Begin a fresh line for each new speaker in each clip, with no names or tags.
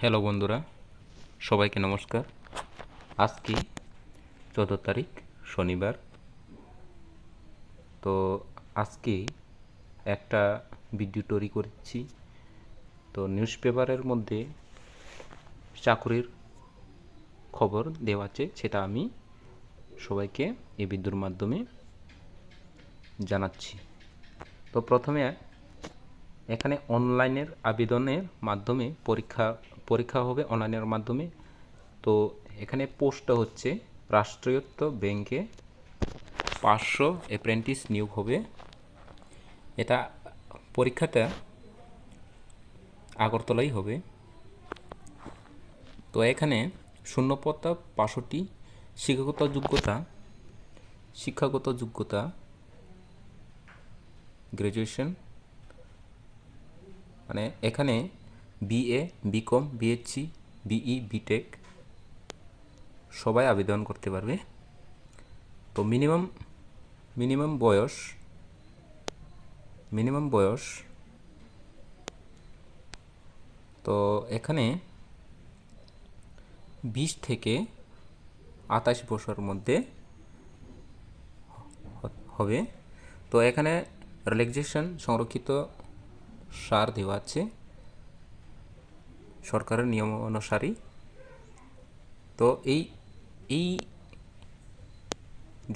Hello বন্ধুরা, সবাইকে নমস্কার। আজকে 14 তারিখ শনিবার। তো আজকে একটা ভিডিও তৈরি করেছি। তো নিউজ পেপারের মধ্যে চাকরির খবর দেওয়া আছে, সেটা আমি সবাইকে এই ভিডিওর মাধ্যমে জানাচ্ছি। তো প্রথমে এখানে অনলাইনের আবেদনের মাধ্যমে পরীক্ষা হবে অনলাইনের মাধ্যমে। তো এখানে পোস্টটা হচ্ছে রাষ্ট্রায়ত্ত ব্যাংকে 500 অ্যাপ্রেন্টিস নিয়োগ হবে। এটা পরীক্ষাটা আগরতলাই হবে। তো এখানে শূন্যপদ 65, শিক্ষাগত যোগ্যতা গ্র্যাজুয়েশন, মানে এখানে BA, BCom, BSc, BE, BTech সবাই আবেদন করতে পারবে। তো মিনিমাম বয়স তো এখানে 20 থেকে 28 বছরের মধ্যে হবে। তো এখানে রিল্যাক্সেশন সংরক্ষিত সার দেওয়া আছে সরকারের নিয়ম অনুসারী। তো এই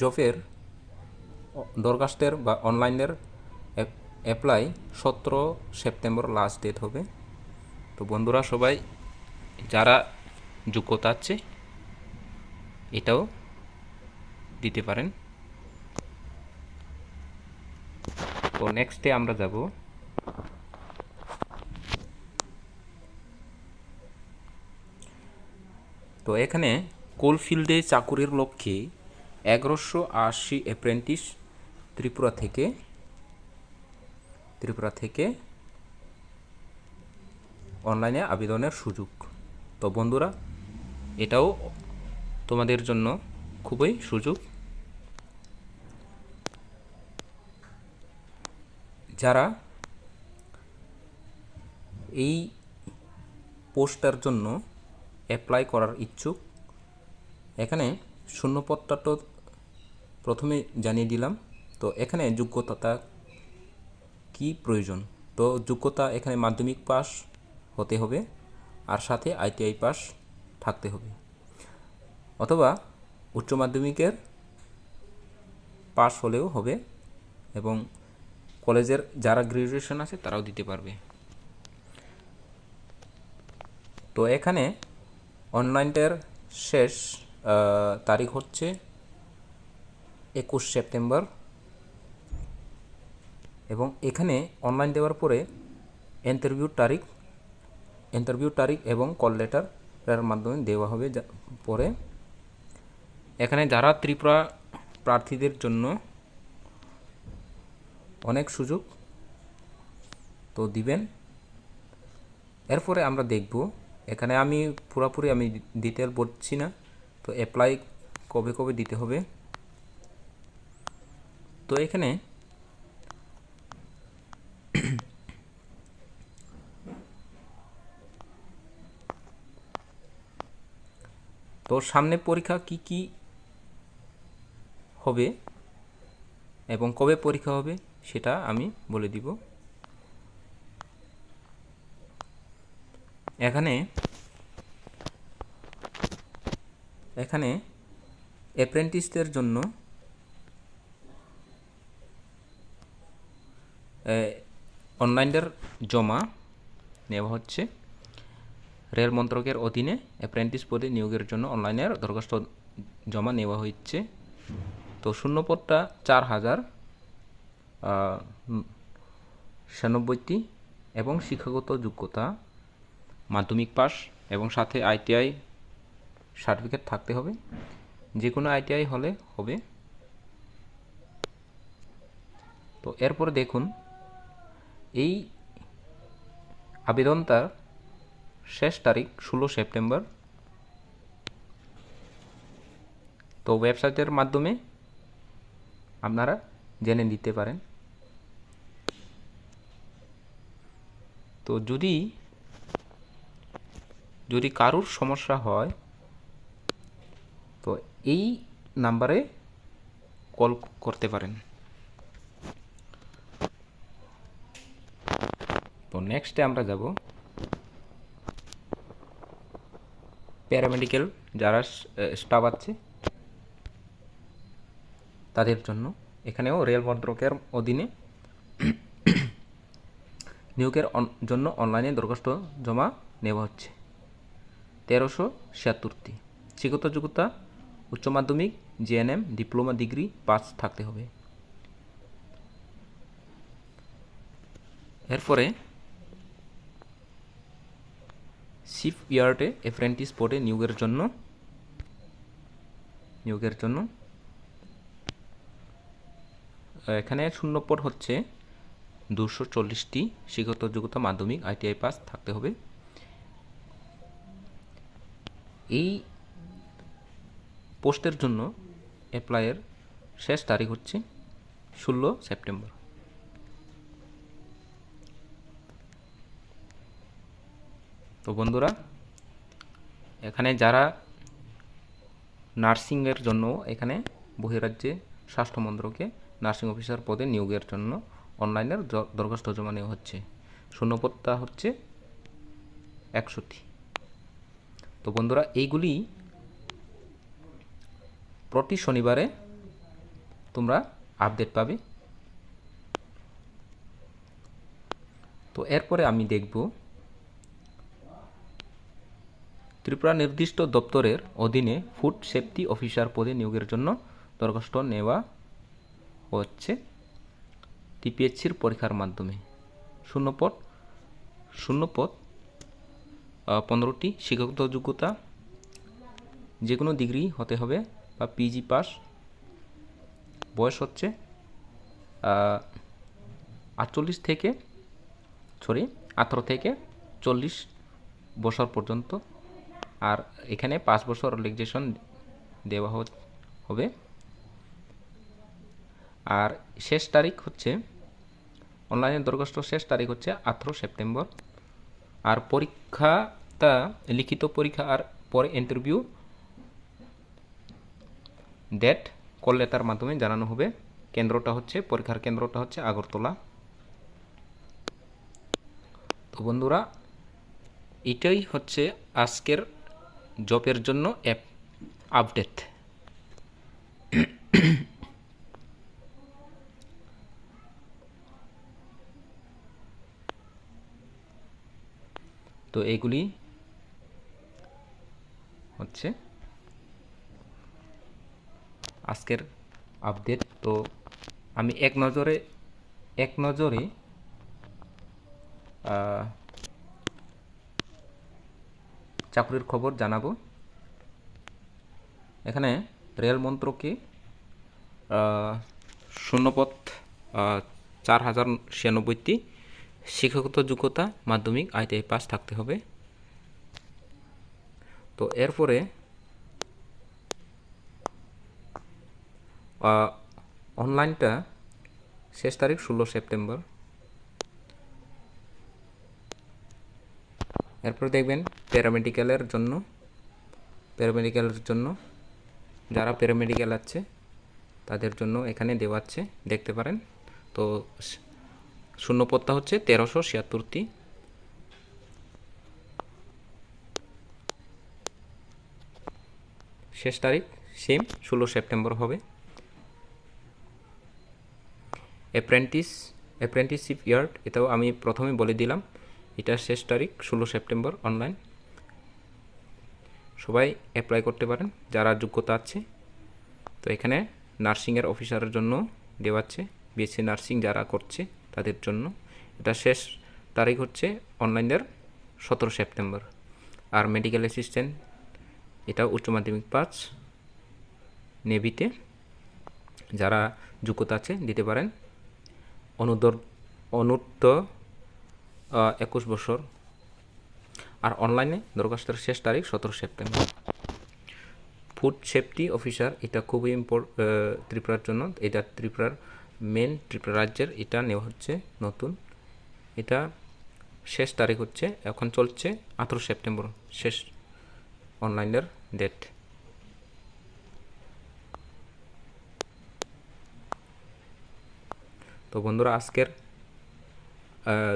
জবের দরখাস্তের বা অনলাইনের অ্যাপ্লাই 17 সেপ্টেম্বর লাস্ট ডেট হবে। তো বন্ধুরা সবাই যারা যোগ্যতা আছে এটাও দিতে পারেন। তো নেক্সটে আমরা যাব তো এখানে কোলফিল্ডে চাকুরির লক্ষ্যে 1180 অ্যাপ্রেন্টিস ত্রিপুরা থেকে অনলাইনে আবেদনের সুযোগ। তো বন্ধুরা এটাও তোমাদের জন্য খুবই সুযোগ। যারা এই পোস্টটার জন্য অ্যাপ্লাই করার ইচ্ছুক, এখানে শূন্যপদটা তো প্রথমে জানিয়ে দিলাম। তো এখানে যোগ্যতা কি প্রয়োজন, তো যোগ্যতা এখানে মাধ্যমিক পাস হতে হবে, আর সাথে আইটিআই পাস থাকতে হবে, অথবা উচ্চ মাধ্যমিকের পাস হলেও হবে, এবং কলেজের যারা গ্র্যাজুয়েশন আছে তারাও দিতে পারবে। তো এখানে অনলাইনটার শেষ তারিখ হচ্ছে 21 সেপ্টেম্বর, এবং এখানে অনলাইন দেওয়ার পরে ইন্টারভিউ তারিখ এবং কল লেটারের মাধ্যমে দেওয়া হবে পরে। এখানে যারা ত্রিপুরা প্রার্থীদের জন্য অনেক সুযোগ তো দিবেন। এরপরে আমরা দেখব, এখানে আমি পুরোপুরি ডিটেল বলছি না। তো অ্যাপ্লাই কবে দিতে হবে, তো এখানে তো সামনে পরীক্ষা কি হবে এবং কবে পরীক্ষা হবে সেটা আমি বলে দিব। এখানে অ্যাপ্রেন্টিসদের জন্য অনলাইনের জমা নেওয়া হচ্ছে। রেল মন্ত্রকের অধীনে অ্যাপ্রেন্টিস পদে নিয়োগের জন্য অনলাইনের দরখাস্ত জমা নেওয়া হচ্ছে। তো শূন্যপদটা 4096টি, এবং শিক্ষাগত যোগ্যতা মাধ্যমিক পাস এবং সাথে আইটিআই সার্টিফিকেট থাকতে হবে, যে কোনো আইটিআই হলে হবে। তো এরপরে দেখুন, এই আবেদনটার শেষ তারিখ 16 সেপ্টেম্বর। তো ওয়েবসাইটের মাধ্যমে আপনারা জেনে নিতে পারেন। তো যদি যদি কারোর সমস্যা হয় তো এই নাম্বারে কল করতে পারেন। তো নেক্সটে আমরা যাব প্যারামেডিক্যাল যারা স্টাফ আছে তাদের জন্য। এখানেও রেল মন্ত্রকের অধীনে নিয়োগের জন্য অনলাইনে দরখাস্ত জমা নেওয়া হচ্ছে 1376টি। শিক্ষাগত যোগ্যতা উচ্চ মাধ্যমিক, জিএনএম, ডিপ্লোমা ডিগ্রি পাস থাকতে হবে। এরপরে শিপ ইয়ার্ডে অ্যাপ্রেন্টিস পদে নিয়োগের জন্য এখানে শূন্যপদ হচ্ছে 240টি। শিক্ষাগত যোগ্যতা মাধ্যমিক, আইটিআই পাস থাকতে হবে। এই পোস্টের জন্য অ্যাপ্লাইয়ের শেষ তারিখ হচ্ছে 16 সেপ্টেম্বর। তো বন্ধুরা, এখানে যারা নার্সিংয়ের জন্য এখানে বহিরাজ্যে স্বাস্থ্য মন্ত্রকে নার্সিং অফিসার পদে নিয়োগের জন্য অনলাইনের দরখাস্ত জমা নেওয়া হচ্ছে। শূন্যপদটা হচ্ছে 100টি। তো বন্ধুরা, এইগুলি প্রতি শনিবারে তোমরা আপডেট পাবে। তো এরপরে আমি দেখব ত্রিপুরা নির্দিষ্ট দপ্তরের অধীনে ফুড সেফটি অফিসার পদে নিয়োগের জন্য দরখাস্ত নেওয়া হচ্ছে টিপিএসসির পরীক্ষার মাধ্যমে। শূন্যপদ 15টি। শিক্ষাগত যোগ্যতা যে কোনো ডিগ্রি হতে হবে বা পিজি পাস। বয়স হচ্ছে 18 থেকে 40 বছর পর্যন্ত। আর এখানে 5 বছর রিল্যাক্সেশন দেওয়া হবে। আর শেষ তারিখ হচ্ছে অনলাইনে দরখাস্ত শেষ তারিখ হচ্ছে 18 সেপ্টেম্বর। আর পরীক্ষাটা লিখিত পরীক্ষা আর পরে ইন্টারভিউ ডেট কল লেটার মাধ্যমে জানানো হবে। পরীক্ষার কেন্দ্রটা হচ্ছে আগরতলা। তো বন্ধুরা, এটাই হচ্ছে আজকের জবের জন্য আপডেট। তো এগুলি হচ্ছে আজকের আপডেট। তো আমি এক নজরে চাকরির খবর জানাবো। এখানে রেল মন্ত্রকে শূন্যপদ 4096টি। শিক্ষাগত যোগ্যতা মাধ্যমিক, আইটিআই পাস থাকতে হবে। তো এরপরে অনলাইনটা শেষ তারিখ 16 সেপ্টেম্বর। এরপর দেখবেন প্যারামেডিক্যালের জন্য যারা প্যারামেডিক্যাল আছে তাদের জন্য এখানে দেওয়া আছে, দেখতে পারেন। তো শূন্যপদটা হচ্ছে 1376টি। শেষ তারিখ সেম 16 সেপ্টেম্বর হবে। অ্যাপ্রেন্টিসশিপ ইয়ার্ড, এটাও আমি প্রথমে বলে দিলাম, এটা শেষ তারিখ 16 সেপ্টেম্বর। অনলাইন সবাই অ্যাপ্লাই করতে পারেন যারা যোগ্যতা আছে। তো এখানে নার্সিংয়ের অফিসারের জন্য দেওয়া আছে, বিএসসি নার্সিং যারা করছে তাদের জন্য। এটা শেষ তারিখ হচ্ছে অনলাইনের 17 সেপ্টেম্বর। আর মেডিকেল অ্যাসিস্ট্যান্ট, এটা উচ্চ মাধ্যমিক পাস, নেভিতে যারা যোগ্যতা আছে দিতে পারেন। অনূর্ধ্ব 21 বছর। আর অনলাইনে দরখাস্তের শেষ তারিখ 17 সেপ্টেম্বর। ফুড সেফটি অফিসার, এটা খুবই ত্রিপুরার জন্য। এটা ত্রিপুরা রাজ্যের এটা নেওয়া হচ্ছে নতুন। এটা শেষ তারিখ হচ্ছে এখন চলছে 18 সেপ্টেম্বর শেষ অনলাইনের ডেট। তো বন্ধুরা আজকের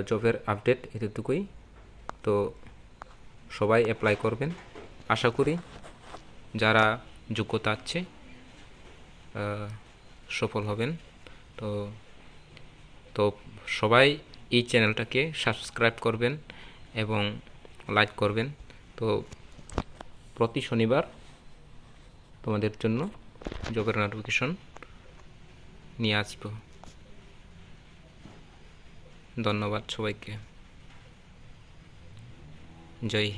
জবের আপডেট এতটুকুই। তো সবাই অ্যাপ্লাই করবেন, আশা করি যারা যোগ্যতা আছে সফল হবেন। তো তো সবাই এই চ্যানেলটাকে সাবস্ক্রাইব করবেন এবং লাইক করবেন। তো প্রতি শনিবার তোমাদের জন্য জবের নোটিফিকেশন নিয়ে আসব। ধন্যবাদ সবাইকে। জয় হিন্দ।